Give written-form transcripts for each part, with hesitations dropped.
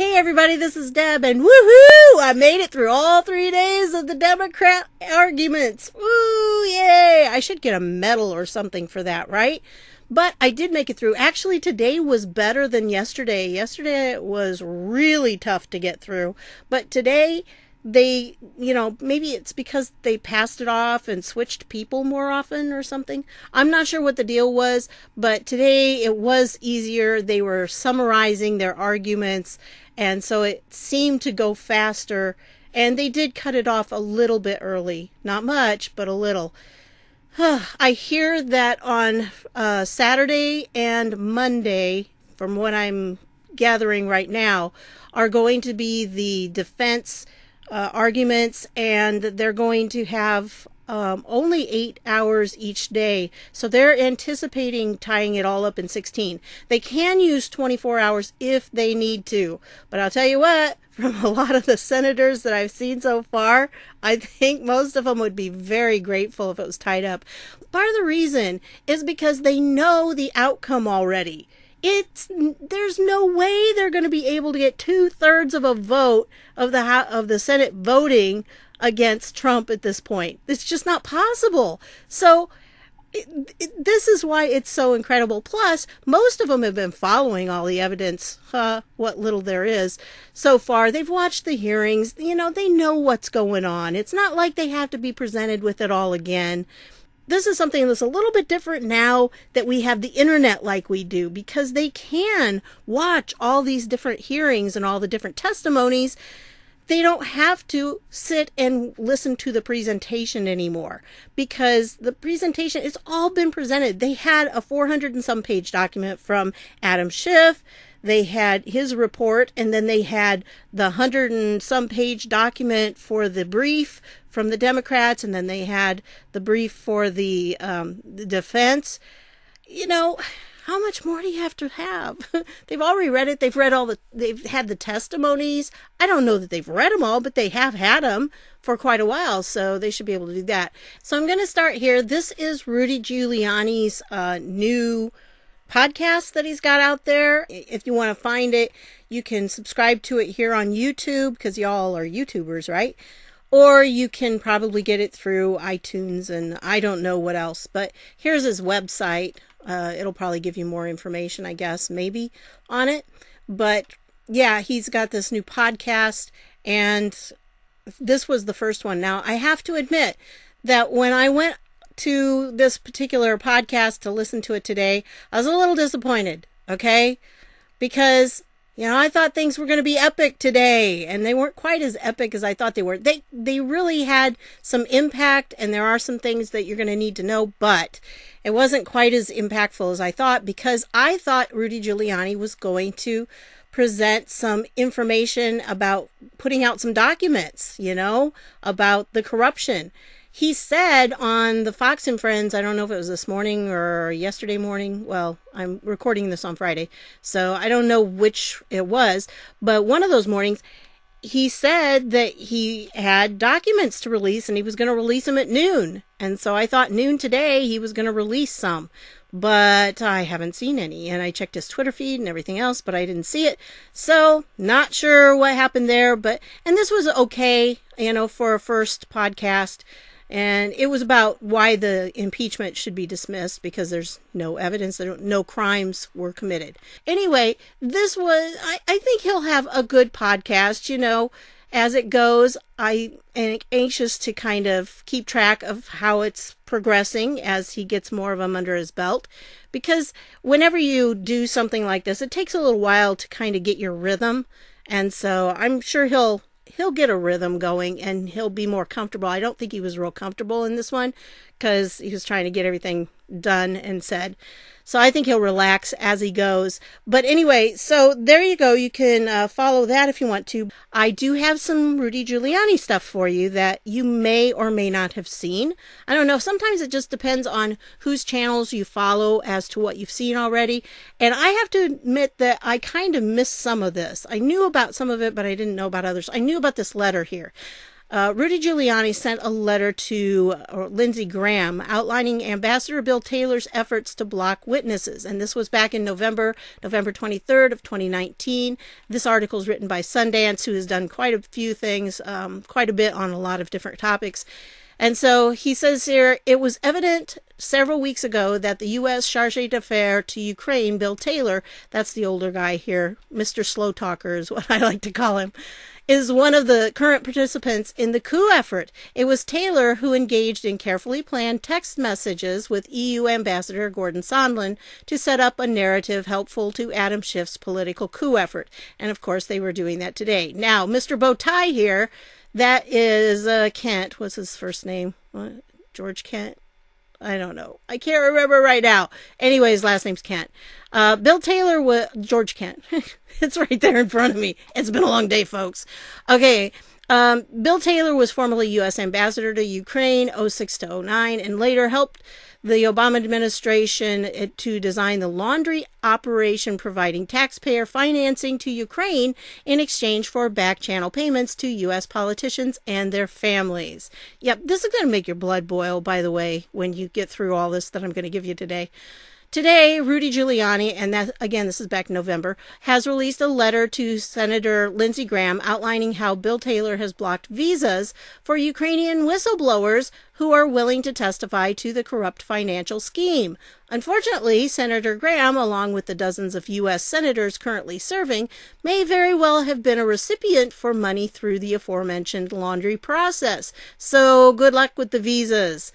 Hey everybody, this is Deb, and woohoo! I made it through all 3 days of the Democrat arguments. Woo! Yay! I should get a medal or something for that, right? But I did make it through. Actually, today was better than yesterday. Yesterday it was really tough to get through. But today, maybe it's because they passed it off and switched people more often or something. I'm not sure what the deal was, but today it was easier. They were summarizing their arguments, and so it seemed to go faster, and they did cut it off a little bit early. Not much, but a little. I hear that on Saturday and Monday, from what I'm gathering right now, are going to be the defense arguments, and they're going to have only 8 hours each day. So they're anticipating tying it all up in 16. They can use 24 hours if they need to. But I'll tell you what, from a lot of the senators that I've seen so far, I think most of them would be very grateful if it was tied up. Part of the reason is because they know the outcome already. There's no way they're going to be able to get 2/3 of a vote of the Senate voting against Trump at this point. It's just not possible. So this is why it's so incredible. Plus, most of them have been following all the evidence, what little there is so far. They've watched the hearings. They know what's going on. It's not like they have to be presented with it all again. This is something that's a little bit different now that we have the internet like we do, because they can watch all these different hearings and all the different testimonies. They don't have to sit and listen to the presentation anymore, because the presentation, it's all been presented. They had a 400 and some page document from Adam Schiff. They had his report, and then they had the 100 and some page document for the brief from the Democrats, and then they had the brief for the defense. How much more do you have to have? They've already read it. They've had the testimonies. I don't know that they've read them all, but they have had them for quite a while, so they should be able to do that. So I'm going to start here. This is Rudy Giuliani's new podcast that he's got out there. If you want to find it, you can subscribe to it here on YouTube, because y'all are YouTubers, right? Or you can probably get it through iTunes and I don't know what else. But here's his website. It'll probably give you more information, I guess, maybe on it. But yeah, he's got this new podcast, and this was the first one. Now, I have to admit that when I went to this particular podcast to listen to it today, I was a little disappointed, okay? Because I thought things were going to be epic today, and they weren't quite as epic as I thought they were. They really had some impact, and there are some things that you're going to need to know, but it wasn't quite as impactful as I thought, because I thought Rudy Giuliani was going to present some information about putting out some documents, about the corruption. He said on the Fox and Friends, I don't know if it was this morning or yesterday morning. Well, I'm recording this on Friday, so I don't know which it was. But one of those mornings, he said that he had documents to release, and he was going to release them at noon. And so I thought noon today he was going to release some. But I haven't seen any. And I checked his Twitter feed and everything else, but I didn't see it. So not sure what happened there. And this was okay, for a first podcast. And it was about why the impeachment should be dismissed, because there's no evidence that no crimes were committed. Anyway, I think he'll have a good podcast, as it goes. I am anxious to kind of keep track of how it's progressing as he gets more of them under his belt. Because whenever you do something like this, it takes a little while to kind of get your rhythm. And so I'm sure he'll get a rhythm going, and he'll be more comfortable. I don't think he was real comfortable in this one, because he was trying to get everything done and said. So I think he'll relax as he goes. But anyway, so there you go. You can follow that if you want to. I do have some Rudy Giuliani stuff for you that you may or may not have seen. I don't know. Sometimes it just depends on whose channels you follow as to what you've seen already. And I have to admit that I kind of missed some of this. I knew about some of it, but I didn't know about others. I knew about this letter here. Rudy Giuliani sent a letter to Lindsey Graham outlining Ambassador Bill Taylor's efforts to block witnesses. And this was back in November 23rd of 2019. This article is written by Sundance, who has done quite a few things, quite a bit on a lot of different topics. And so he says here, it was evident several weeks ago that the U.S. charge d'affaires to Ukraine, Bill Taylor, that's the older guy here, Mr. Slow Talker is what I like to call him, is one of the current participants in the coup effort. It was Taylor who engaged in carefully planned text messages with EU Ambassador Gordon Sondland to set up a narrative helpful to Adam Schiff's political coup effort. And of course, they were doing that today. Now, Mr. Bowtie here, that is Kent. What's his first name? George Kent? I don't know. I can't remember right now. Anyway, his last name's Kent. Bill Taylor was George Kent. It's right there in front of me. It's been a long day, folks. Okay. Bill Taylor was formerly U.S. Ambassador to Ukraine, 06 to 09, and later helped the Obama administration to design the laundry operation providing taxpayer financing to Ukraine in exchange for back channel payments to U.S. politicians and their families. Yep, this is going to make your blood boil, by the way, when you get through all this that I'm going to give you today. Today, Rudy Giuliani, and that, again, this is back in November, has released a letter to Senator Lindsey Graham outlining how Bill Taylor has blocked visas for Ukrainian whistleblowers who are willing to testify to the corrupt financial scheme. Unfortunately, Senator Graham, along with the dozens of U.S. senators currently serving, may very well have been a recipient for money through the aforementioned laundry process. So good luck with the visas.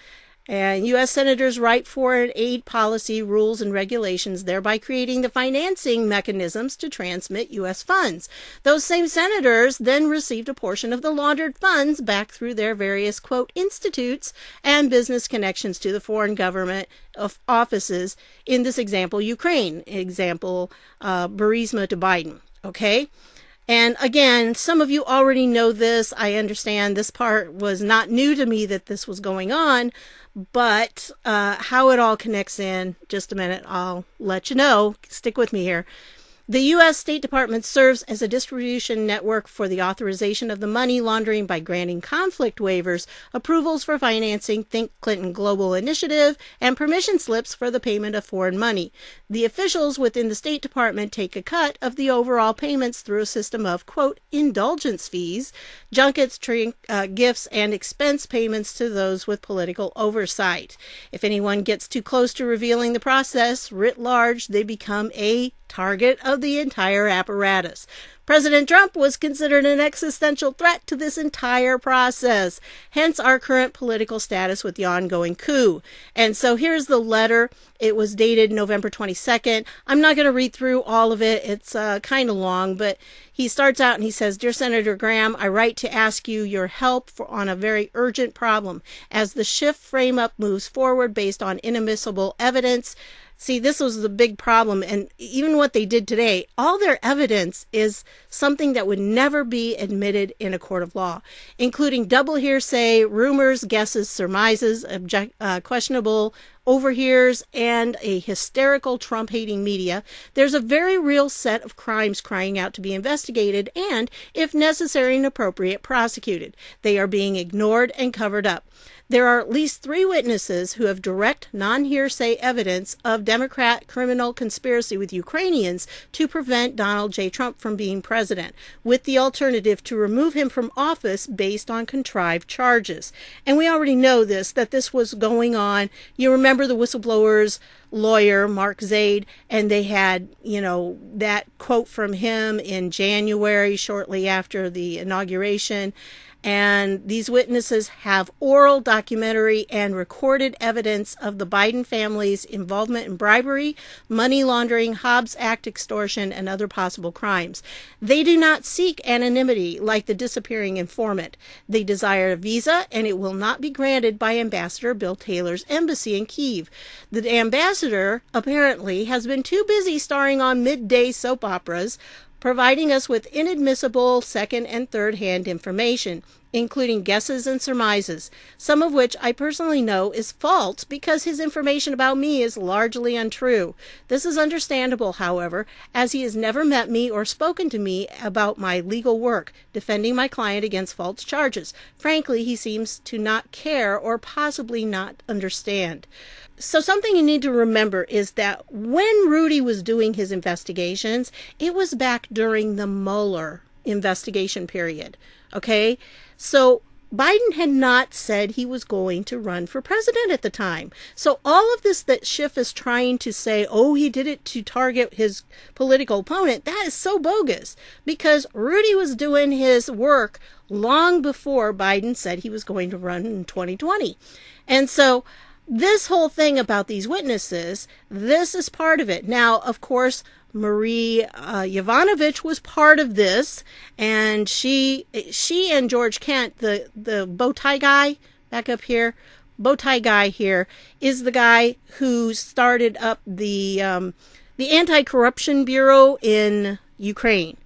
And U.S. senators write foreign aid policy rules and regulations, thereby creating the financing mechanisms to transmit U.S. funds. Those same senators then received a portion of the laundered funds back through their various, quote, institutes and business connections to the foreign government of offices, in this example, Ukraine, example, Burisma to Biden, okay? And again, some of you already know this. I understand this part was not new to me that this was going on, but how it all connects in, just a minute, I'll let you know. Stick with me here. The U.S. State Department serves as a distribution network for the authorization of the money laundering by granting conflict waivers, approvals for financing Think Clinton Global Initiative, and permission slips for the payment of foreign money. The officials within the State Department take a cut of the overall payments through a system of, quote, indulgence fees, junkets, gifts, and expense payments to those with political oversight. If anyone gets too close to revealing the process, writ large, they become a target of the entire apparatus. President Trump was considered an existential threat to this entire process, hence our current political status with the ongoing coup. And so here's the letter. It was dated November 22nd. I'm not going to read through all of it. It's kind of long, but he starts out and he says, Dear Senator Graham, I write to ask you your help on a very urgent problem. As the Schiff frame-up moves forward based on inadmissible evidence, see, this was the big problem, and even what they did today, all their evidence is something that would never be admitted in a court of law, including double hearsay, rumors, guesses, surmises, questionable overhears, and a hysterical Trump-hating media. There's a very real set of crimes crying out to be investigated and, if necessary and appropriate, prosecuted. They are being ignored and covered up. There are at least 3 witnesses who have direct non-hearsay evidence of Democrat criminal conspiracy with Ukrainians to prevent Donald J. Trump from being president, with the alternative to remove him from office based on contrived charges. And we already know this, that this was going on. You remember the whistleblower's lawyer, Mark Zaid, and they had, that quote from him in January, shortly after the inauguration. And these witnesses have oral, documentary, and recorded evidence of the Biden family's involvement in bribery, money laundering, Hobbs Act extortion, and other possible crimes. They do not seek anonymity like the disappearing informant. They desire a visa, and it will not be granted by Ambassador Bill Taylor's embassy in Kyiv. The ambassador, apparently, has been too busy starring on midday soap operas, providing us with inadmissible second and third-hand information. including guesses and surmises, some of which I personally know is false because his information about me is largely untrue. This is understandable, however, as he has never met me or spoken to me about my legal work, defending my client against false charges. Frankly, he seems to not care or possibly not understand. So something you need to remember is that when Rudy was doing his investigations, it was back during the Mueller investigation period. Okay? So Biden had not said he was going to run for president at the time. So all of this that Schiff is trying to say, oh, he did it to target his political opponent, that is so bogus, because Rudy was doing his work long before Biden said he was going to run in 2020. And so this whole thing about these witnesses, this is part of it. Now, of course, Marie Yovanovitch was part of this, and she and George Kent, the bow tie guy back up here, bow tie guy here, is the guy who started up the Anti-Corruption Bureau in Ukraine.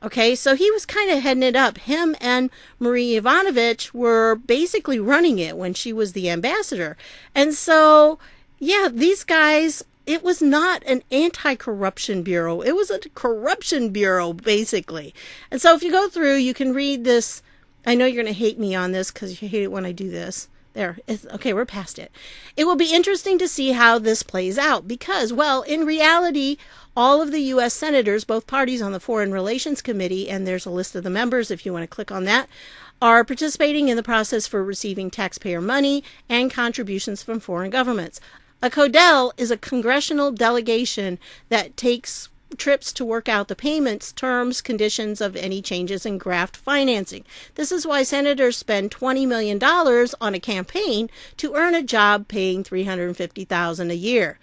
Okay, so he was kind of heading it up. Him and Marie Yovanovitch were basically running it when she was the ambassador. And so, yeah, these guys, it was not an anti-corruption bureau. It was a corruption bureau, basically. And so if you go through, you can read this. I know you're going to hate me on this because you hate it when I do this. Okay, we're past it. It will be interesting to see how this plays out because, well, in reality, all of the U.S. senators, both parties on the Foreign Relations Committee, and there's a list of the members if you want to click on that, are participating in the process for receiving taxpayer money and contributions from foreign governments. A CODEL is a congressional delegation that takes trips to work out the payments, terms, conditions of any changes in graft financing. This is why senators spend $20 million on a campaign to earn a job paying $350,000 a year.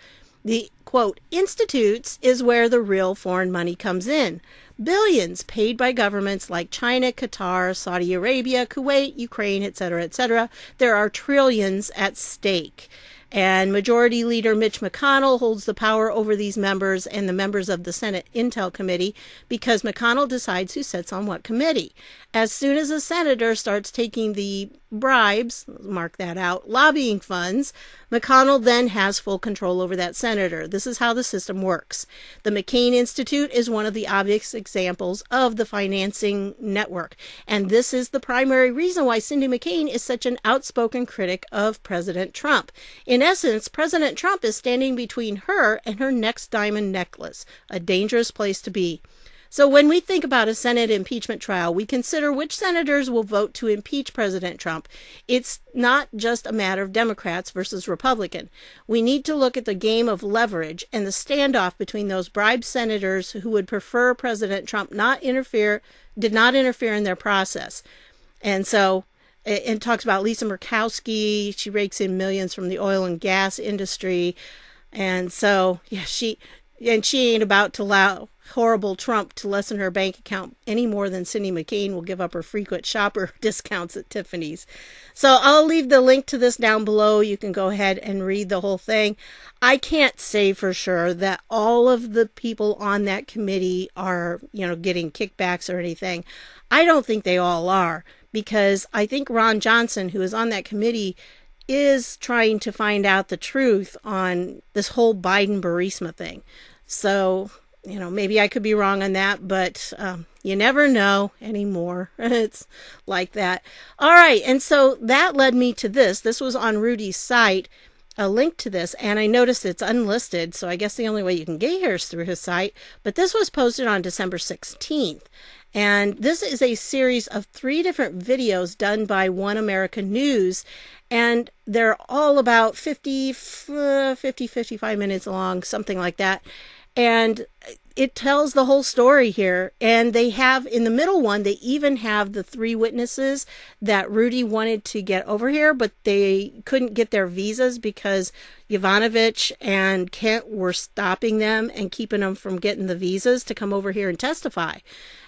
The, quote, institutes is where the real foreign money comes in. Billions paid by governments like China, Qatar, Saudi Arabia, Kuwait, Ukraine, etc., etc. There are trillions at stake. And Majority Leader Mitch McConnell holds the power over these members and the members of the Senate Intel Committee because McConnell decides who sits on what committee. As soon as a senator starts taking the bribes, mark that out, lobbying funds, McConnell then has full control over that senator. This is how the system works. The McCain Institute is one of the obvious examples of the financing network. And this is the primary reason why Cindy McCain is such an outspoken critic of President Trump. In essence, President Trump is standing between her and her next diamond necklace, a dangerous place to be. So when we think about a Senate impeachment trial, we consider which senators will vote to impeach President Trump. It's not just a matter of Democrats versus Republican. We need to look at the game of leverage and the standoff between those bribed senators who would prefer President Trump did not interfere in their process. And so it talks about Lisa Murkowski. She rakes in millions from the oil and gas industry. And so, yeah, she ain't about to allow horrible Trump to lessen her bank account any more than Cindy McCain will give up her frequent shopper discounts at Tiffany's. So I'll leave the link to this down below. You can go ahead and read the whole thing. I can't say for sure that all of the people on that committee are, getting kickbacks or anything. I don't think they all are, because I think Ron Johnson, who is on that committee, is trying to find out the truth on this whole Biden Burisma thing. So, maybe I could be wrong on that, but you never know anymore. It's like that. All right. And so that led me to this. This was on Rudy's site, a link to this, and I noticed it's unlisted. So I guess the only way you can get here is through his site. But this was posted on December 16th. And this is a series of 3 different videos done by One America News. And they're all about 55 minutes long, something like that. And it tells the whole story here. And they have, in the middle one, they even have the 3 witnesses that Rudy wanted to get over here, but they couldn't get their visas because Yovanovitch and Kent were stopping them and keeping them from getting the visas to come over here and testify.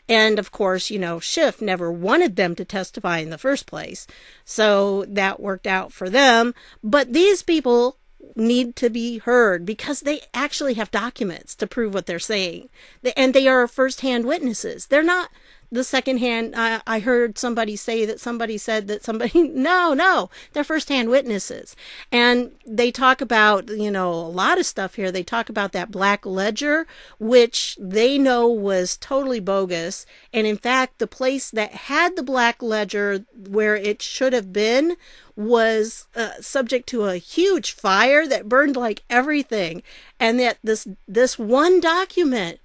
And of course, Schiff never wanted them to testify in the first place. So that worked out for them. But these people need to be heard because they actually have documents to prove what they're saying. And they are first-hand witnesses. They're not the secondhand, I heard somebody say that somebody said that somebody, no, they're firsthand witnesses. And they talk about, a lot of stuff here. They talk about that black ledger, which they know was totally bogus. And in fact, the place that had the black ledger where it should have been was subject to a huge fire that burned like everything. And that this one document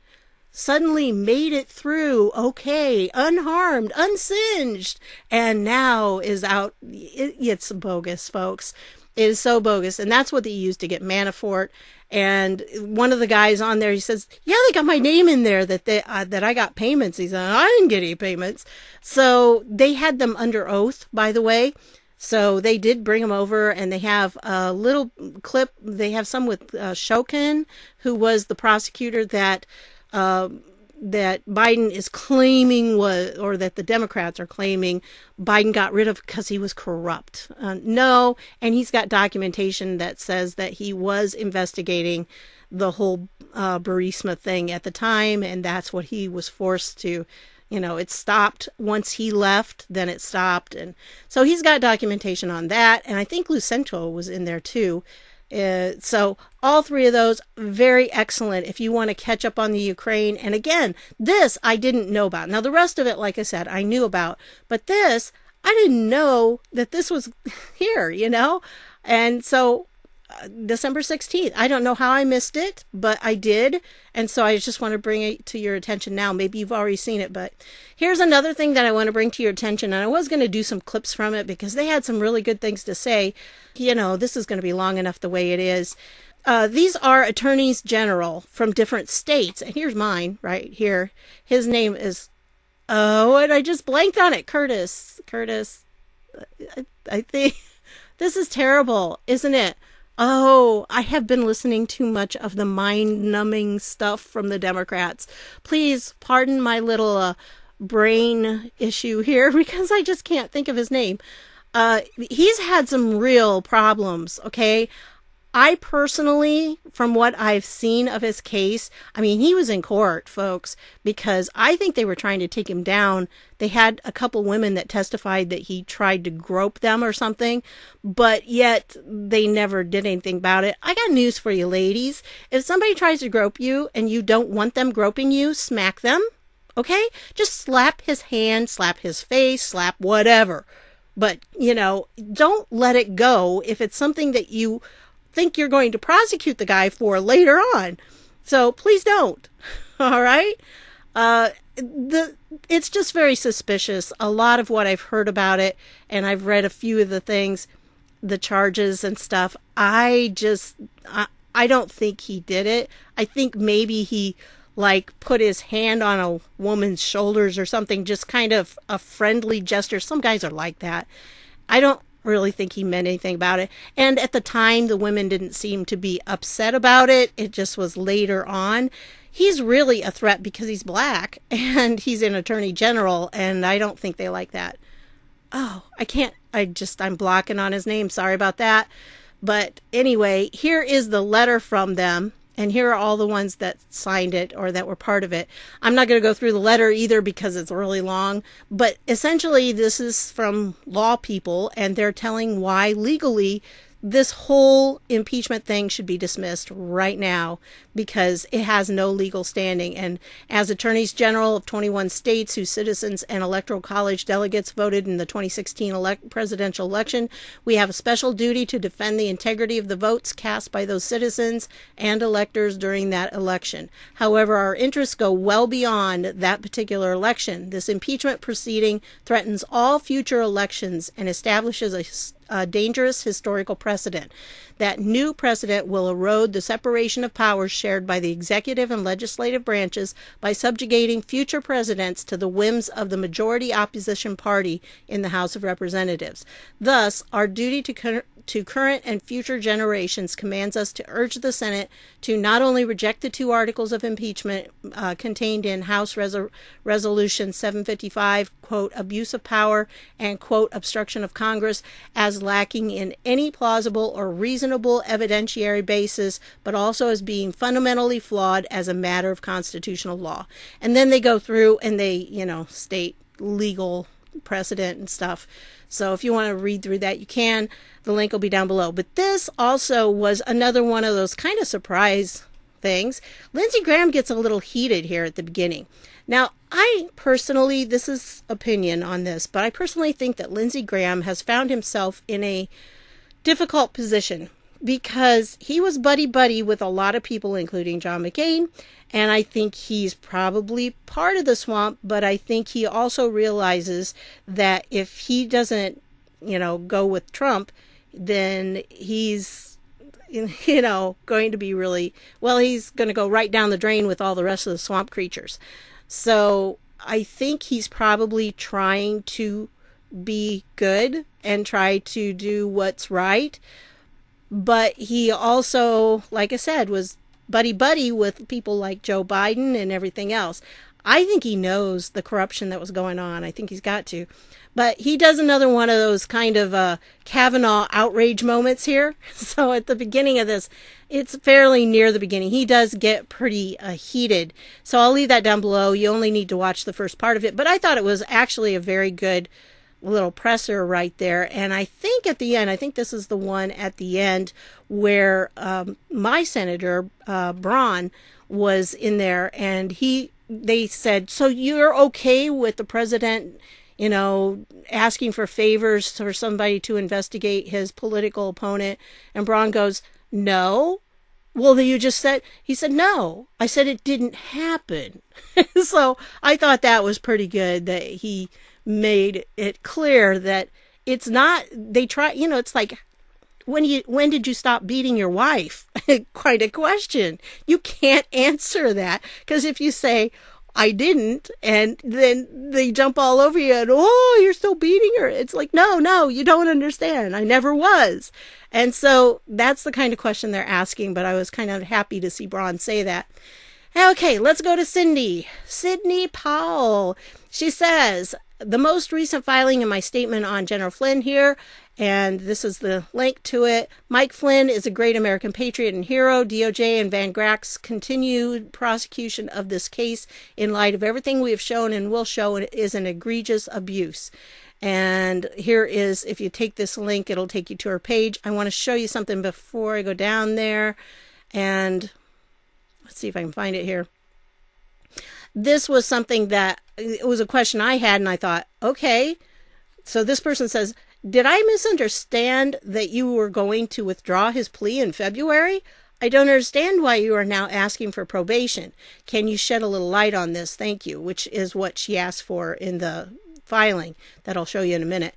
suddenly made it through okay, unharmed, unsinged, and now is out. It's bogus, folks. It is so bogus. And that's what they used to get Manafort. And one of the guys on there, he says, yeah, they got my name in there that that I got payments. He said, I didn't get any payments. So they had them under oath, by the way. So they did bring them over, and they have a little clip. They have some with Shokin, who was the prosecutor that Biden is claiming or that the Democrats are claiming Biden got rid of because he was corrupt. No, and he's got documentation that says that he was investigating the whole Burisma thing at the time, and that's what he was forced to, it stopped once he left, then it stopped. And so he's got documentation on that, and I think Lucento was in there too. So all three of those, very excellent if you want to catch up on the Ukraine. And again, this I didn't know about. Now, the rest of it, like I said, I knew about. But this, I didn't know that this was here, And so December 16th, I don't know how I missed it, but I did. And so I just want to bring it to your attention now. Maybe you've already seen it, but here's another thing that I want to bring to your attention. And I was going to do some clips from it because they had some really good things to say. This is going to be long enough the way it is. These are attorneys general from different states. And here's mine right here. His name is, and I just blanked on it. Curtis, I think this is terrible, isn't it? Oh, I have been listening too much of the mind-numbing stuff from the Democrats. Please pardon my little brain issue here because I just can't think of his name. He's had some real problems, okay? I personally, from what I've seen of his case, he was in court, folks, because I think they were trying to take him down. They had a couple women that testified that he tried to grope them or something, but yet they never did anything about it. I got news for you, ladies. If somebody tries to grope you and you don't want them groping you, smack them, okay? Just slap his hand, slap his face, slap whatever. But, don't let it go if it's something that you think you're going to prosecute the guy for later on. So please don't. All right. It's just very suspicious. A lot of what I've heard about it, and I've read a few of the things, the charges and stuff. I don't think he did it. I think maybe he put his hand on a woman's shoulders or something, just kind of a friendly gesture. Some guys are like that. I don't really think he meant anything about it. And at the time, the women didn't seem to be upset about it. It just was later on. He's really a threat because he's black and he's an attorney general, and I don't think they like that. Oh, I'm blocking on his name. Sorry about that. But anyway, here is the letter from them. And here are all the ones that signed it or that were part of it. I'm not going to go through the letter either because it's really long. But essentially, this is from law people, and they're telling why legally this whole impeachment thing should be dismissed right now because it has no legal standing. And as attorneys general of 21 states whose citizens and electoral college delegates voted in the 2016 presidential election, we have a special duty to defend the integrity of the votes cast by those citizens and electors during that election. However, our interests go well beyond that particular election. This impeachment proceeding threatens all future elections and establishes a dangerous historical precedent. That new precedent will erode the separation of powers shared by the executive and legislative branches by subjugating future presidents to the whims of the majority opposition party in the House of Representatives. Thus, our duty to current and future generations commands us to urge the Senate to not only reject the two articles of impeachment contained in House Resolution 755, quote, abuse of power, and, quote, obstruction of Congress, as lacking in any plausible or reasonable questionable evidentiary basis, but also as being fundamentally flawed as a matter of constitutional law. And then they go through and they, state legal precedent and stuff. So if you want to read through that, you can. The link will be down below. But this also was another one of those kind of surprise things. Lindsey Graham gets a little heated here at the beginning. Now, I personally, this is opinion on this, but I personally think that Lindsey Graham has found himself in a difficult position because he was buddy-buddy with a lot of people, including John McCain, and I think he's probably part of the swamp, but I think he also realizes that if he doesn't, go with Trump, then he's going to be really, he's going to go right down the drain with all the rest of the swamp creatures. So I think he's probably trying to be good and try to do what's right. But he also, like I said, was buddy-buddy with people like Joe Biden and everything else. I think he knows the corruption that was going on. I think he's got to. But he does another one of those kind of Kavanaugh outrage moments here. So at the beginning of this, it's fairly near the beginning. He does get pretty heated. So I'll leave that down below. You only need to watch the first part of it. But I thought it was actually a very good little presser right there. And I think at the end, I think this is the one at the end where my senator, Braun, was in there. And they said, so you're okay with the president asking for favors for somebody to investigate his political opponent? And Braun goes, no. Well, you just said, he said, no. I said it didn't happen. So I thought that was pretty good that he made it clear that it's not, they try, it's like, when did you stop beating your wife? Quite a question. You can't answer that because if you say, I didn't, and then they jump all over you and, oh, you're still beating her. It's like, no, you don't understand. I never was. And so that's the kind of question they're asking, but I was kind of happy to see Braun say that. Okay, let's go to Sidney Powell. She says, the most recent filing in my statement on General Flynn here, and this is the link to it. Mike Flynn is a great American patriot and hero. DOJ and Van Grack's continued prosecution of this case in light of everything we have shown and will show is an egregious abuse. And here is, if you take this link, it'll take you to her page. I want to show you something before I go down there. And let's see if I can find it here. This was something that, it was a question I had, and I thought, okay. So this person says, did I misunderstand that you were going to withdraw his plea in February? I don't understand why you are now asking for probation. Can you shed a little light on this? Thank you, which is what she asked for in the filing that I'll show you in a minute.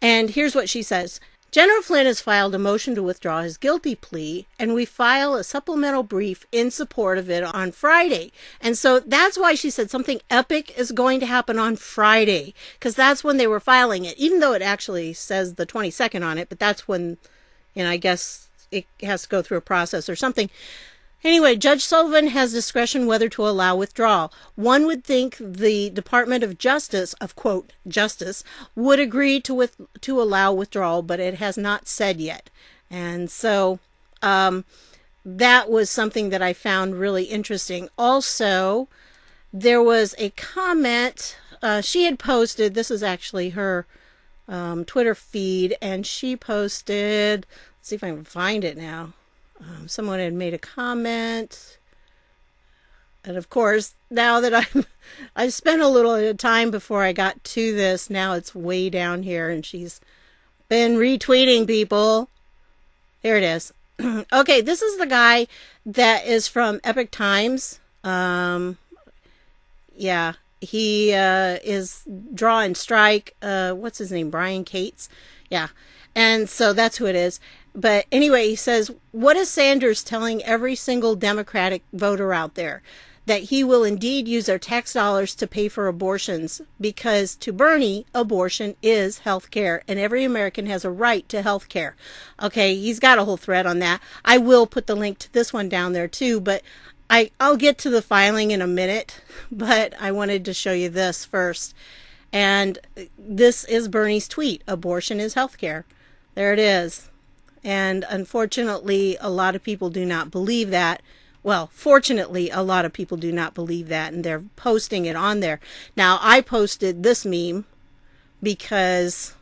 And here's what she says. General Flynn has filed a motion to withdraw his guilty plea, and we file a supplemental brief in support of it on Friday. And so that's why she said something epic is going to happen on Friday, because that's when they were filing it, even though it actually says the 22nd on it, but that's when, I guess it has to go through a process or something. Anyway, Judge Sullivan has discretion whether to allow withdrawal. One would think the Department of Justice, of quote, justice, would agree to allow withdrawal, but it has not said yet. And so that was something that I found really interesting. Also, there was a comment she had posted. This is actually her Twitter feed, and she posted, let's see if I can find it now. Someone had made a comment, and of course, now that I spent a little time before I got to this, now it's way down here, and she's been retweeting people. There it is. Okay, this is the guy that is from Epic Times. Yeah, he is Draw and Strike. What's his name? Brian Cates. Yeah, and so that's who it is. But anyway, he says, what is Sanders telling every single Democratic voter out there? That he will indeed use their tax dollars to pay for abortions, because to Bernie, abortion is health care, and every American has a right to health care. Okay, he's got a whole thread on that. I will put the link to this one down there too, but I'll get to the filing in a minute, but I wanted to show you this first. And this is Bernie's tweet, abortion is health care. There it is. And unfortunately, a lot of people do not believe that. Well, fortunately, a lot of people do not believe that, and they're posting it on there. Now, I posted this meme because,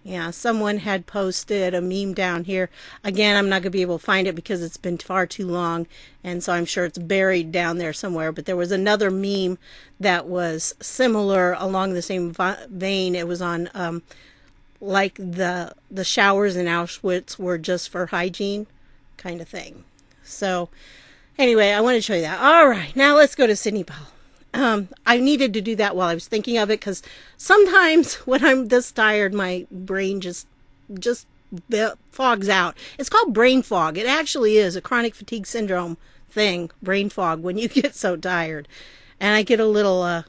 yeah, someone had posted a meme down here. Again, I'm not going to be able to find it because it's been far too long, and so I'm sure it's buried down there somewhere. But there was another meme that was similar along the same vein. It was on, like the showers in Auschwitz were just for hygiene kind of thing. So anyway, I want to show you that. All right, now let's go to Sidney Powell. I needed to do that while I was thinking of it, because sometimes when I'm this tired, my brain just fogs out. It's called brain fog. It actually is a chronic fatigue syndrome thing, brain fog, when you get so tired. And I get a little,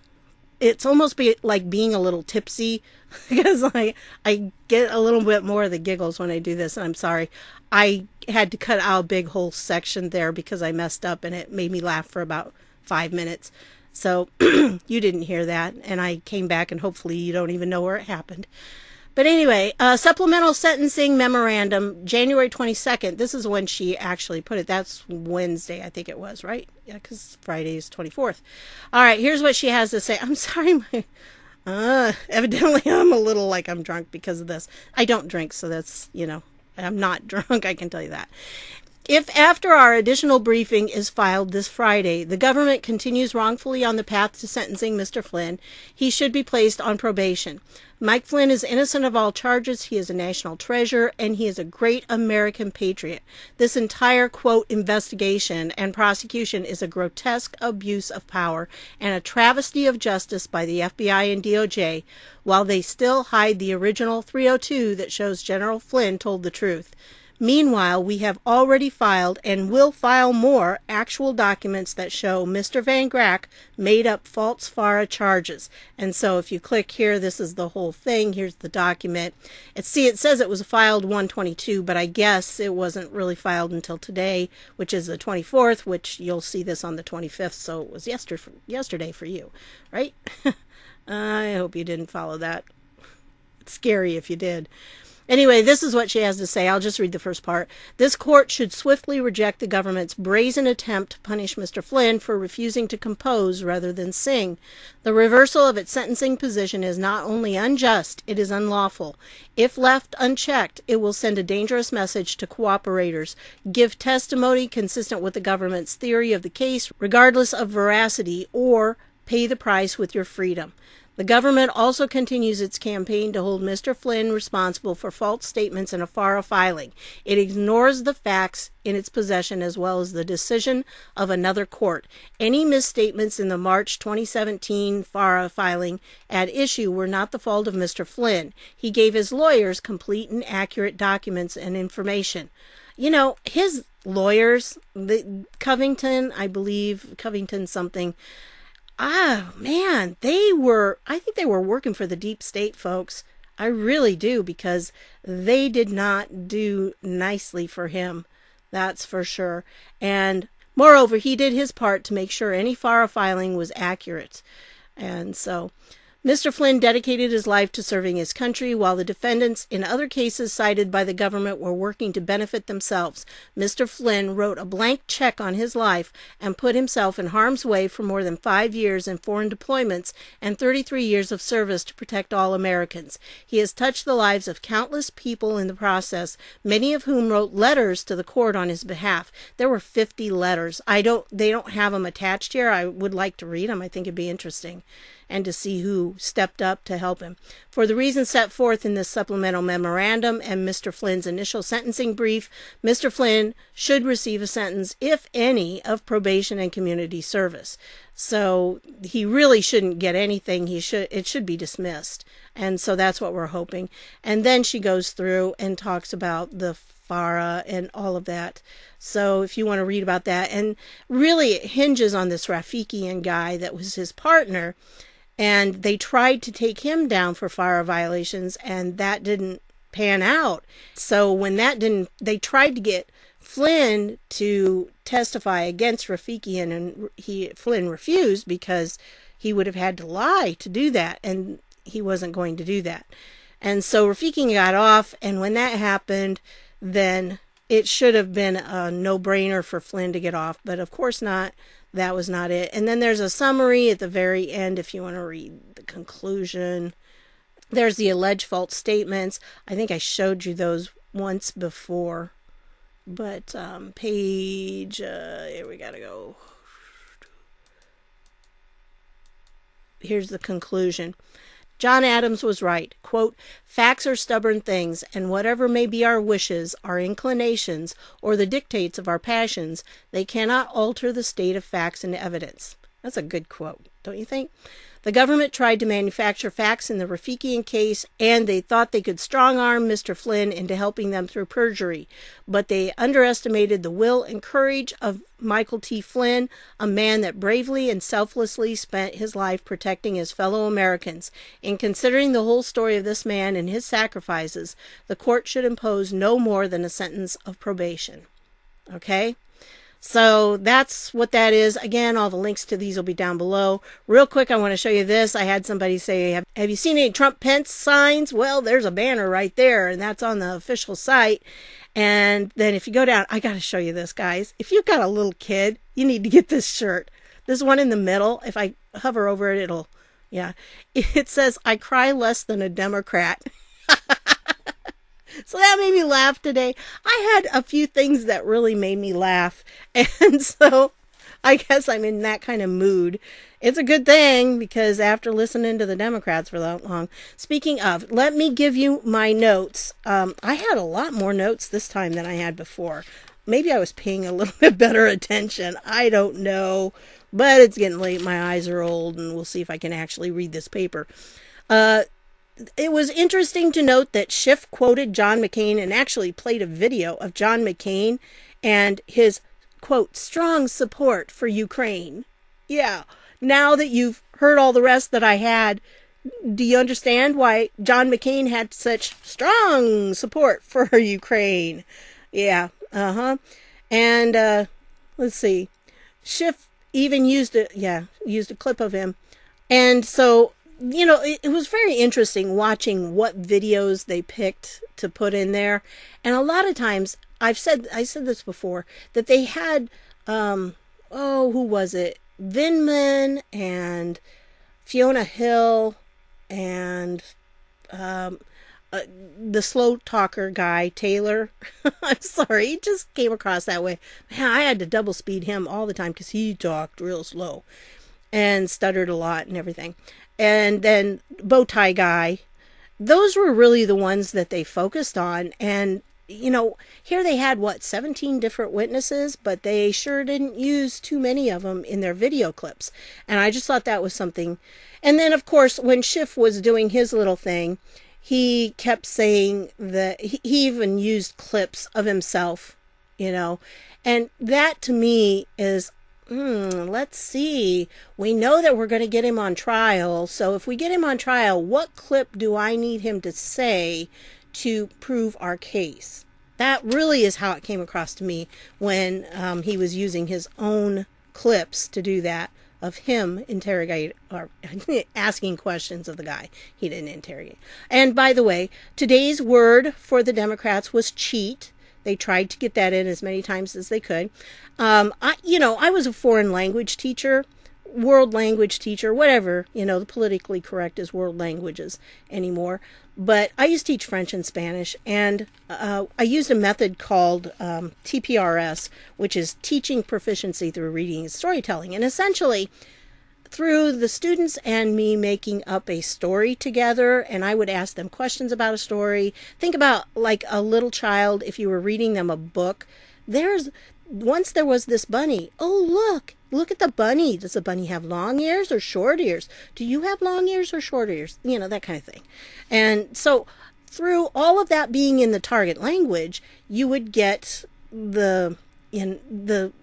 it's almost like being a little tipsy, because I get a little bit more of the giggles when I do this, and I'm sorry. I had to cut out a big whole section there because I messed up, and it made me laugh for about 5 minutes. So you didn't hear that, and I came back, and hopefully you don't even know where it happened. But anyway, supplemental sentencing memorandum, January 22nd. This is when she actually put it. That's Wednesday, I think it was, right? Yeah, because Friday is 24th. All right, here's what she has to say. I'm sorry, evidently I'm a little like I'm drunk because of this. I don't drink, so that's, I'm not drunk, I can tell you that. If after our additional briefing is filed this Friday, the government continues wrongfully on the path to sentencing Mr. Flynn, he should be placed on probation. Mike Flynn is innocent of all charges. He is a national treasure, and he is a great American patriot. This entire, quote, investigation and prosecution is a grotesque abuse of power and a travesty of justice by the FBI and DOJ, while they still hide the original 302 that shows General Flynn told the truth. Meanwhile, we have already filed and will file more actual documents that show Mr. Van Grack made up false FARA charges. And so if you click here, this is the whole thing. Here's the document. It says it was filed 1/22, but I guess it wasn't really filed until today, which is the 24th, which you'll see this on the 25th. So it was yesterday for you, right? I hope you didn't follow that. It's scary if you did. Anyway, this is what she has to say. I'll just read the first part. This court should swiftly reject the government's brazen attempt to punish Mr. Flynn for refusing to compose rather than sing. The reversal of its sentencing position is not only unjust, it is unlawful. If left unchecked, it will send a dangerous message to cooperators. Give testimony consistent with the government's theory of the case, regardless of veracity, or pay the price with your freedom. The government also continues its campaign to hold Mr. Flynn responsible for false statements in a FARA filing. It ignores the facts in its possession as well as the decision of another court. Any misstatements in the March 2017 FARA filing at issue were not the fault of Mr. Flynn. He gave his lawyers complete and accurate documents and information. His lawyers, Covington, I believe, Covington something, man, I think they were working for the deep state, folks. I really do, because they did not do nicely for him. That's for sure. And moreover, he did his part to make sure any FARA filing was accurate. And so Mr. Flynn dedicated his life to serving his country, while the defendants in other cases cited by the government were working to benefit themselves. Mr. Flynn wrote a blank check on his life and put himself in harm's way for more than 5 years in foreign deployments and 33 years of service to protect all Americans. He has touched the lives of countless people in the process, many of whom wrote letters to the court on his behalf. There were 50 letters. They don't have them attached here. I would like to read them. I think it'd be interesting, and to see who stepped up to help him. For the reasons set forth in this supplemental memorandum and Mr. Flynn's initial sentencing brief, Mr. Flynn should receive a sentence, if any, of probation and community service. So he really shouldn't get anything. It should be dismissed. And so that's what we're hoping. And then she goes through and talks about the FARA and all of that. So if you want to read about that, and really it hinges on this Rafikian guy that was his partner, and they tried to take him down for FARA violations, and that didn't pan out. So when that didn't, they tried to get Flynn to testify against Rafikian, and Flynn refused because he would have had to lie to do that, and he wasn't going to do that. And so Rafiki got off, and when that happened, then it should have been a no-brainer for Flynn to get off, but of course not. That was not it. And then there's a summary at the very end if you want to read the conclusion. There's the alleged false statements. I think I showed you those once before. But page, here we gotta go. Here's the conclusion. John Adams was right. Quote, facts are stubborn things, and whatever may be our wishes, our inclinations, or the dictates of our passions, they cannot alter the state of facts and evidence. That's a good quote, don't you think? The government tried to manufacture facts in the Rafikian case, and they thought they could strong-arm Mr. Flynn into helping them through perjury. But they underestimated the will and courage of Michael T. Flynn, a man that bravely and selflessly spent his life protecting his fellow Americans. In considering the whole story of this man and his sacrifices, the court should impose no more than a sentence of probation. Okay? So that's what that is. Again, all the links to these will be down below. Real quick, I want to show you this. I had somebody say, have you seen any Trump-Pence signs? Well, there's a banner right there, and that's on the official site. And then if you go down, I got to show you this, guys. If you've got a little kid, you need to get this shirt. This one in the middle, if I hover over it, it'll, yeah. It says, I cry less than a Democrat. So that made me laugh today. I had a few things that really made me laugh. And so I guess I'm in that kind of mood. It's a good thing because after listening to the Democrats for that long. Speaking of, let me give you my notes. I had a lot more notes this time than I had before. Maybe I was paying a little bit better attention. I don't know. But it's getting late. My eyes are old, and we'll see if I can actually read this paper. It was interesting to note that Schiff quoted John McCain and actually played a video of John McCain and his, quote, strong support for Ukraine. Yeah, now that you've heard all the rest that I had, do you understand why John McCain had such strong support for Ukraine? Yeah, And let's see. Schiff even used a clip of him. And so, you know, it was very interesting watching what videos they picked to put in there. And a lot of times, I said this before, that they had, who was it? Vindman and Fiona Hill and the slow talker guy, Taylor. I'm sorry, he just came across that way. Man, I had to double speed him all the time because he talked real slow and stuttered a lot and everything. And then Bowtie Guy, those were really the ones that they focused on. And, you know, here they had, 17 different witnesses, but they sure didn't use too many of them in their video clips. And I just thought that was something. And then, of course, when Schiff was doing his little thing, he kept saying that he even used clips of himself, you know. And that, to me, is... let's see. We know that we're going to get him on trial. So if we get him on trial, what clip do I need him to say to prove our case? That really is how it came across to me when he was using his own clips to do that, of him interrogate or asking questions of the guy. He didn't interrogate. And by the way, today's word for the Democrats was cheat. They tried to get that in as many times as they could. I was a foreign language teacher, world language teacher, whatever. You know, the politically correct is world languages anymore. But I used to teach French and Spanish, and I used a method called TPRS, which is teaching proficiency through reading and storytelling. And essentially, through the students and me making up a story together, and I would ask them questions about a story. Think about like a little child, if you were reading them a book. Once there was this bunny. Oh, look at the bunny. Does the bunny have long ears or short ears? Do you have long ears or short ears? You know, that kind of thing. And so through all of that being in the target language, you would get the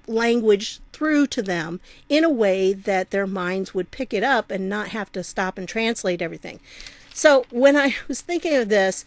language through to them in a way that their minds would pick it up and not have to stop and translate everything. So when I was thinking of this,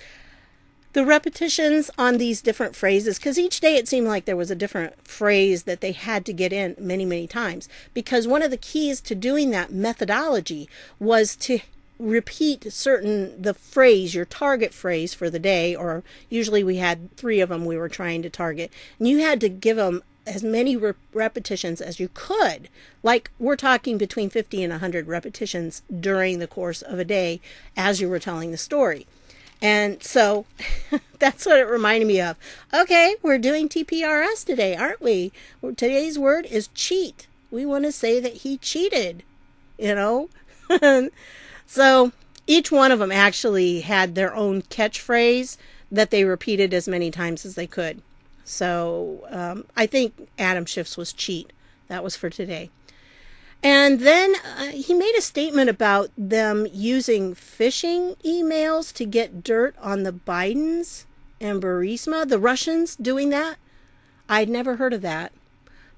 the repetitions on these different phrases, because each day it seemed like there was a different phrase that they had to get in many, many times, because one of the keys to doing that methodology was to repeat the phrase, your target phrase for the day, or usually we had 3 of them we were trying to target, and you had to give them as many repetitions as you could. Like, we're talking between 50 and 100 repetitions during the course of a day as you were telling the story. And so that's what it reminded me of. Okay, we're doing TPRS today, aren't we? Today's word is cheat. We want to say that he cheated, you know? So each one of them actually had their own catchphrase that they repeated as many times as they could. So I think Adam Schiff's was cheat. That was for today. And then he made a statement about them using phishing emails to get dirt on the Bidens and Burisma. The Russians doing that? I'd never heard of that.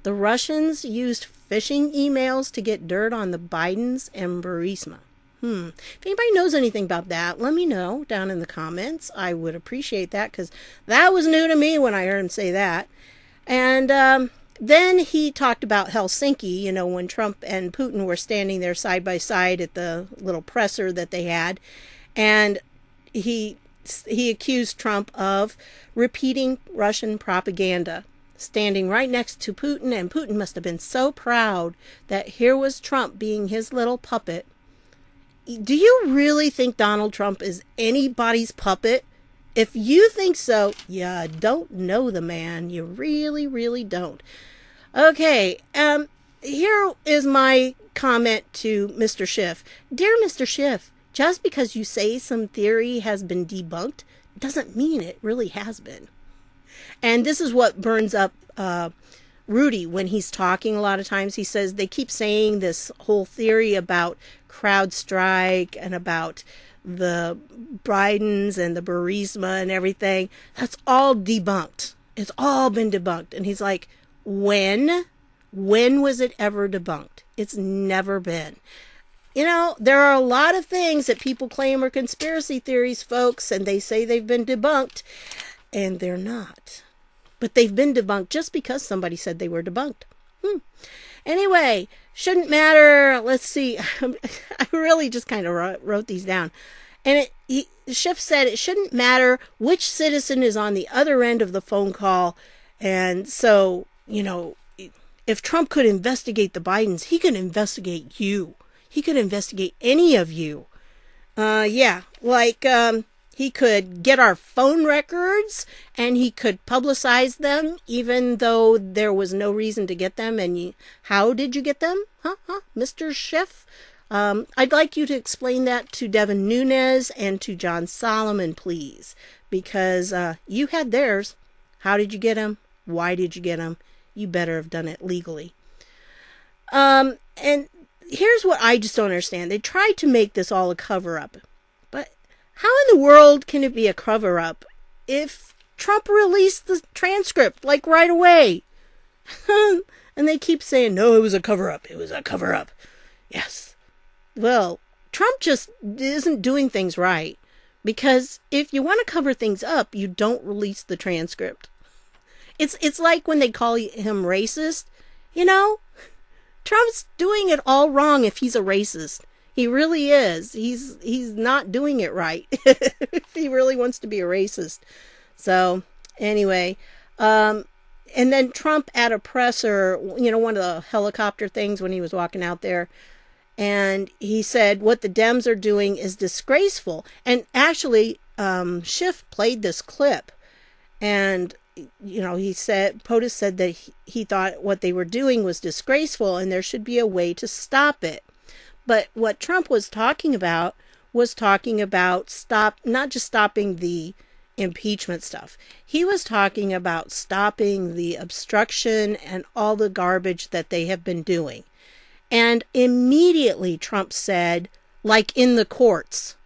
The Russians used phishing emails to get dirt on the Bidens and Burisma. If anybody knows anything about that, let me know down in the comments. I would appreciate that, because that was new to me when I heard him say that. And then he talked about Helsinki, you know, when Trump and Putin were standing there side by side at the little presser that they had. And he accused Trump of repeating Russian propaganda, standing right next to Putin. And Putin must have been so proud that here was Trump being his little puppet. Do you really think Donald Trump is anybody's puppet? If you think so, you don't know the man. You really, really don't. Okay, here is my comment to Mr. Schiff. Dear Mr. Schiff, just because you say some theory has been debunked doesn't mean it really has been. And this is what burns up Rudy when he's talking a lot of times. He says they keep saying this whole theory about CrowdStrike and about the Bidens and the Burisma and everything. That's all debunked. It's all been debunked. And he's like, when was it ever debunked? It's never been. You know, there are a lot of things that people claim are conspiracy theories, folks, and they say they've been debunked, and they're not. But they've been debunked just because somebody said they were debunked. Anyway, shouldn't matter. Let's see. I really just kind of wrote these down. And Schiff said it shouldn't matter which citizen is on the other end of the phone call. And so, you know, if Trump could investigate the Bidens, he could investigate you. He could investigate any of you. He could get our phone records and he could publicize them even though there was no reason to get them. And how did you get them? Mr. Schiff? I'd like you to explain that to Devin Nunes and to John Solomon, please, because you had theirs. How did you get them? Why did you get them? You better have done it legally. And here's what I just don't understand. They tried to make this all a cover-up. But how in the world can it be a cover-up if Trump released the transcript, like, right away? And they keep saying, no, it was a cover-up. It was a cover-up. Yes. Well, Trump just isn't doing things right. Because if you want to cover things up, you don't release the transcript. It's like when they call him racist, you know? Trump's doing it all wrong if he's a racist. He really is. He's not doing it right if he really wants to be a racist. So, anyway, and then Trump at a presser, you know, one of the helicopter things when he was walking out there, and he said what the Dems are doing is disgraceful. And actually, Schiff played this clip, and you know, POTUS said that he thought what they were doing was disgraceful and there should be a way to stop it. But what Trump was talking about not just stopping the impeachment stuff. He was talking about stopping the obstruction and all the garbage that they have been doing. And immediately Trump said, like in the courts.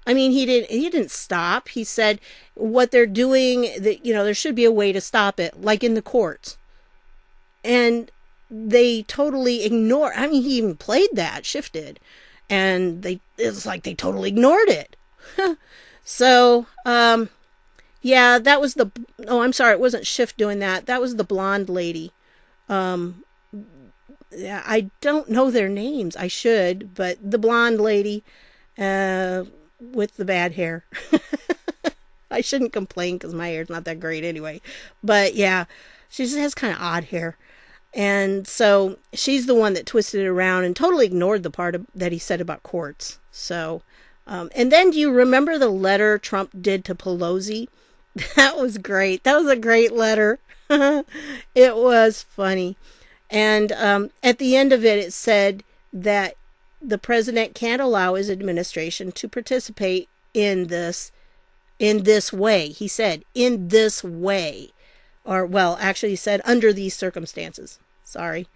I mean, he didn't stop. He said what they're doing, that, you know, there should be a way to stop it, like in the courts. And they totally ignore. I mean, he even played that, Schiff did. And it's like they totally ignored it. So, yeah, that was I'm sorry, it wasn't Schiff doing that. That was the blonde lady. Yeah, I don't know their names. I should, but the blonde lady, with the bad hair. I shouldn't complain because my hair's not that great anyway. But yeah, she just has kind of odd hair. And so she's the one that twisted it around and totally ignored the part that he said about courts. So, and then do you remember the letter Trump did to Pelosi? That was great. That was a great letter. It was funny. And at the end of it, it said that the president can't allow his administration to participate in this way. He said, in this way. Or, well, actually he said, under these circumstances. Sorry.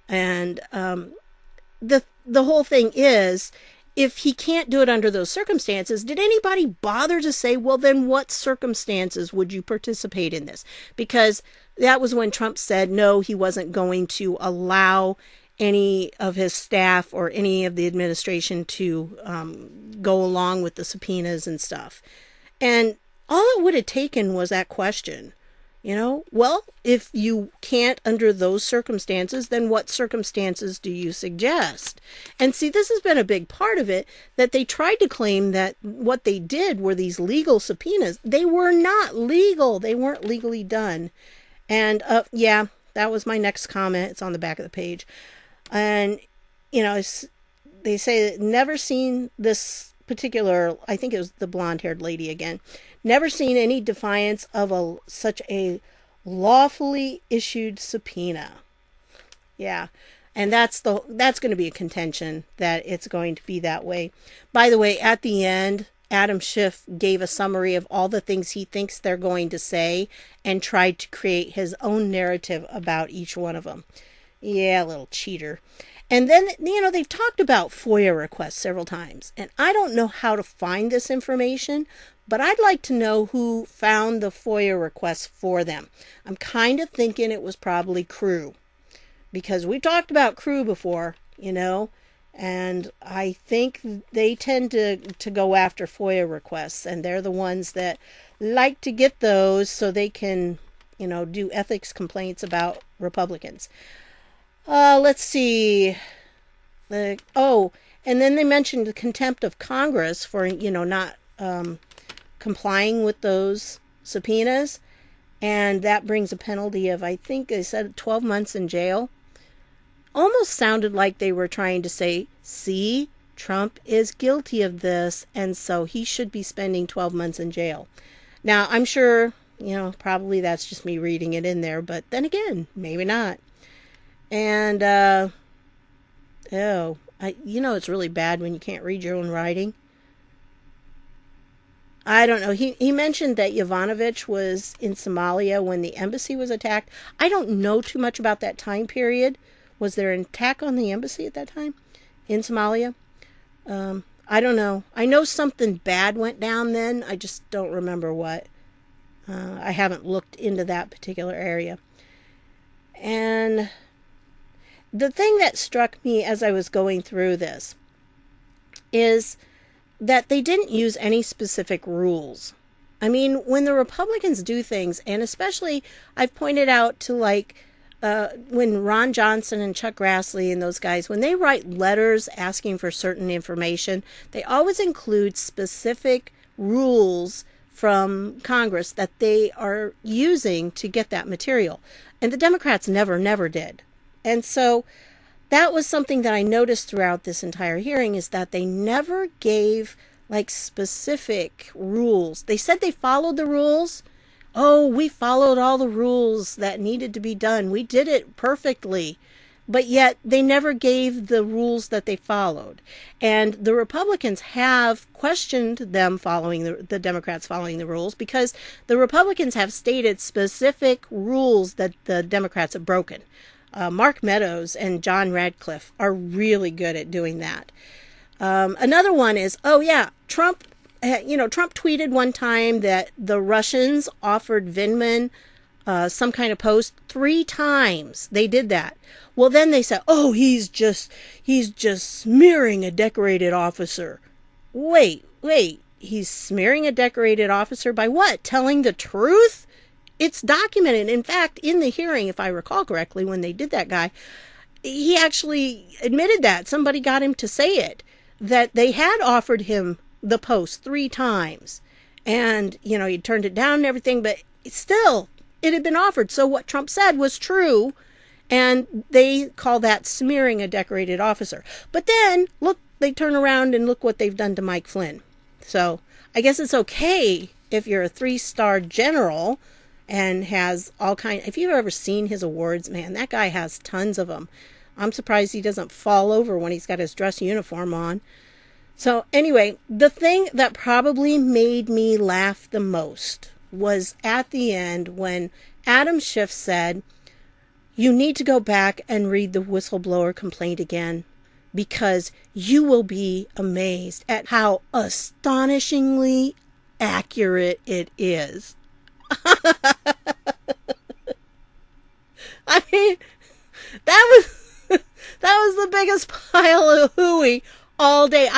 And the whole thing is, if he can't do it under those circumstances, did anybody bother to say, well, then what circumstances would you participate in this? Because that was when Trump said, no, he wasn't going to allow any of his staff or any of the administration to go along with the subpoenas and stuff. And all it would have taken was that question. Well, if you can't under those circumstances, then what circumstances do you suggest? And see, this has been a big part of it, that they tried to claim that what they did were these legal subpoenas. They were not legal. They weren't legally done. And yeah, that was my next comment. It's on the back of the page. And, they say that never seen this particular, I think it was the blonde-haired lady again, never seen any defiance of such a lawfully issued subpoena. Yeah, and that's going to be a contention, that it's going to be that way. By the way, at the end, Adam Schiff gave a summary of all the things he thinks they're going to say and tried to create his own narrative about each one of them. Yeah, little cheater. And then, they've talked about FOIA requests several times. And I don't know how to find this information, but I'd like to know who found the FOIA requests for them. I'm kind of thinking it was probably Crew. Because we talked about Crew before, and I think they tend to go after FOIA requests. And they're the ones that like to get those so they can, do ethics complaints about Republicans. Let's see. And then they mentioned the contempt of Congress for, not complying with those subpoenas. And that brings a penalty of, I think they said 12 months in jail. Almost sounded like they were trying to say, see, Trump is guilty of this, and so he should be spending 12 months in jail. Now, I'm sure, probably that's just me reading it in there, but then again, maybe not. And, it's really bad when you can't read your own writing. I don't know. He mentioned that Yovanovitch was in Somalia when the embassy was attacked. I don't know too much about that time period. Was there an attack on the embassy at that time in Somalia? I don't know. I know something bad went down then. I just don't remember what. I haven't looked into that particular area. And the thing that struck me as I was going through this is that they didn't use any specific rules. I mean, when the Republicans do things, and especially I've pointed out to when Ron Johnson and Chuck Grassley and those guys, when they write letters asking for certain information, they always include specific rules from Congress that they are using to get that material. And the Democrats never did. And so that was something that I noticed throughout this entire hearing, is that they never gave specific rules. They said they followed the rules. Oh, we followed all the rules that needed to be done. We did it perfectly. But yet they never gave the rules that they followed. And the Republicans have questioned them following the Democrats following the rules, because the Republicans have stated specific rules that the Democrats have broken. Mark Meadows and John Radcliffe are really good at doing that. Another one is, Trump tweeted one time that the Russians offered Vindman some kind of post 3 times. They did that. Well, then they said, oh, he's just smearing a decorated officer. Wait, he's smearing a decorated officer by what? Telling the truth? It's documented. In fact, in the hearing, if I recall correctly, when they did that guy, he actually admitted that. Somebody got him to say it. that they had offered him the post 3 times. And, he turned it down and everything, but still, it had been offered. So what Trump said was true. And they call that smearing a decorated officer. But then, look, they turn around and look what they've done to Mike Flynn. So I guess it's okay if you're a 3-star general and has all kind. If you've ever seen his awards, man, that guy has tons of them. I'm surprised he doesn't fall over when he's got his dress uniform on. So anyway, the thing that probably made me laugh the most was at the end when Adam Schiff said, "You need to go back and read the whistleblower complaint again, because you will be amazed at how astonishingly accurate it is." I mean, that was the biggest pile of hooey all day.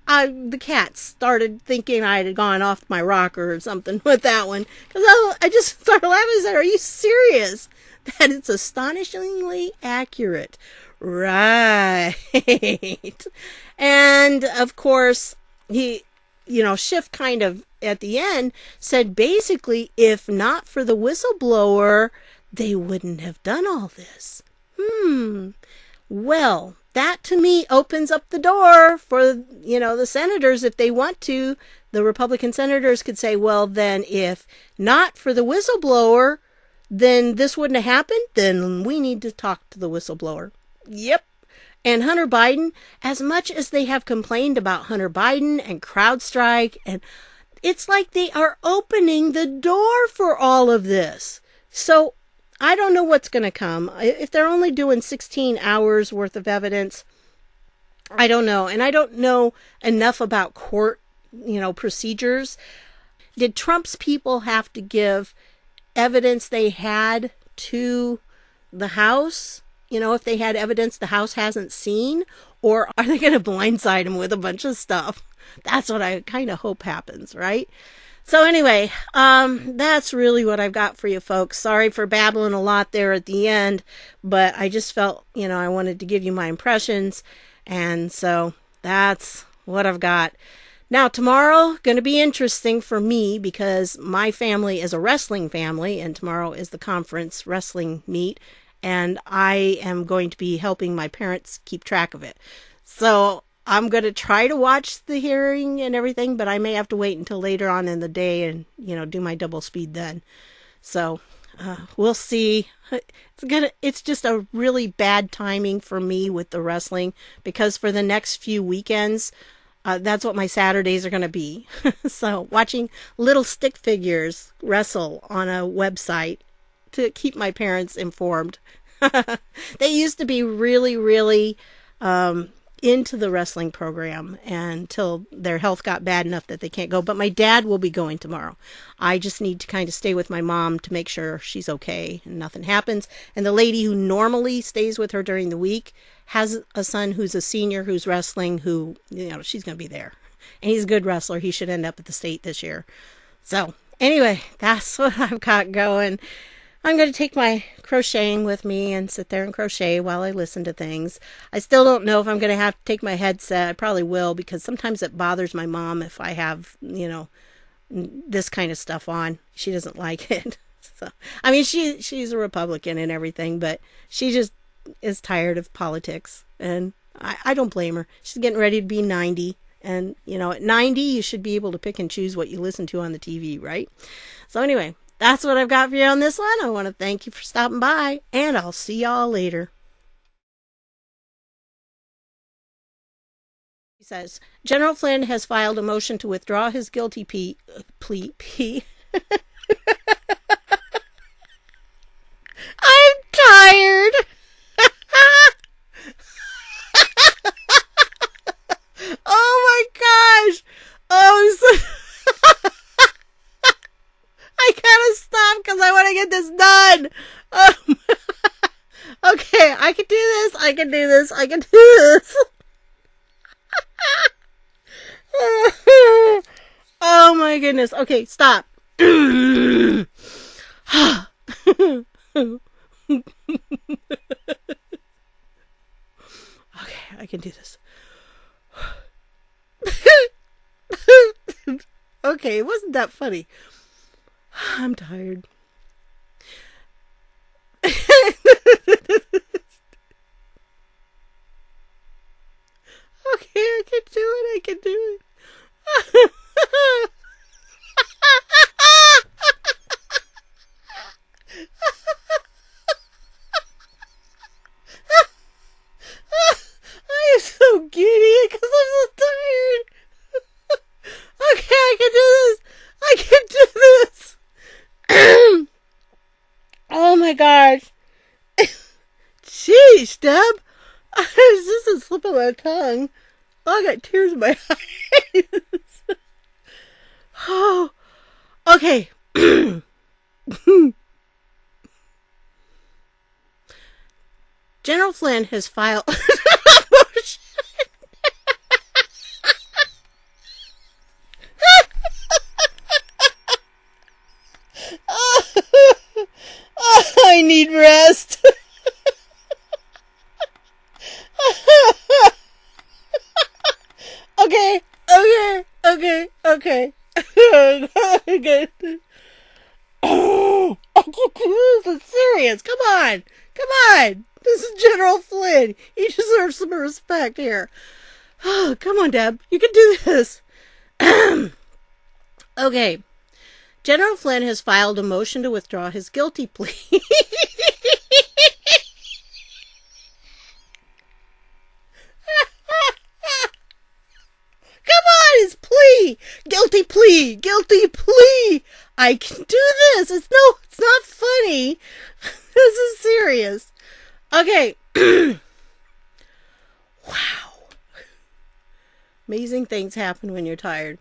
The cat started thinking I had gone off my rocker or something with that one, because I just started laughing. I said, "Are you serious? That it's astonishingly accurate." Right. And of course, Schiff kind of at the end said basically, if not for the whistleblower, they wouldn't have done all this. Well, that to me opens up the door for, the senators, if they want to. The Republican senators could say, well, then if not for the whistleblower, then this wouldn't have happened. Then we need to talk to the whistleblower. Yep. And Hunter Biden, as much as they have complained about Hunter Biden and CrowdStrike, and it's like they are opening the door for all of this. So I don't know what's going to come. If they're only doing 16 hours worth of evidence, I don't know. And I don't know enough about court, procedures. Did Trump's people have to give evidence they had to the House? If they had evidence the House hasn't seen? Or are they going to blindside him with a bunch of stuff? That's what I kind of hope happens, right? So anyway, that's really what I've got for you folks. Sorry for babbling a lot there at the end, but I just felt, I wanted to give you my impressions. And so that's what I've got. Now, tomorrow, going to be interesting for me because my family is a wrestling family, and tomorrow is the conference wrestling meet, and I am going to be helping my parents keep track of it. So I'm going to try to watch the hearing and everything, but I may have to wait until later on in the day and, do my double speed then. So we'll see. It's just a really bad timing for me with the wrestling, because for the next few weekends, that's what my Saturdays are going to be. So watching little stick figures wrestle on a website to keep my parents informed. They used to be really, really into the wrestling program until their health got bad enough that they can't go. But my dad will be going tomorrow. I just need to kind of stay with my mom to make sure she's okay and nothing happens. And the lady who normally stays with her during the week has a son who's a senior who's wrestling, who, she's going to be there. And he's a good wrestler. He should end up at the state this year. So anyway, that's what I've got going. I'm going to take my crocheting with me and sit there and crochet while I listen to things. I still don't know if I'm going to have to take my headset. I probably will, because sometimes it bothers my mom if I have, this kind of stuff on. She doesn't like it. So, I mean, she's a Republican and everything, but she just is tired of politics. And I don't blame her. She's getting ready to be 90. And, at 90, you should be able to pick and choose what you listen to on the TV, right? So anyway, that's what I've got for you on this one. I want to thank you for stopping by, and I'll see y'all later. He says, General Flynn has filed a motion to withdraw his guilty plea. I'm tired. Oh my gosh. Oh, I gotta stop because I want to get this done. Okay, I can do this. I can do this. I can do this. Oh my goodness. Okay, stop. Okay, I can do this. Okay, it wasn't that funny. I'm tired. Okay, I can do it. I can do it. I am so giddy because I'm so tired. Okay, I can do this. I can do this. Oh my gosh. Jeez, Deb. This is slipping my tongue. Oh, I got tears in my eyes. Oh, okay. General Flynn has filed a motion. I need rest. Okay. Okay. Oh, I can't do this. It's serious. Come on. This is General Flynn. He deserves some respect here. Oh, come on, Deb. You can do this. Okay. General Flynn has filed a motion to withdraw his guilty plea. Come on, his plea. Guilty plea. I can do this. It's not funny. This is serious. Okay. Wow. Amazing things happen when you're tired.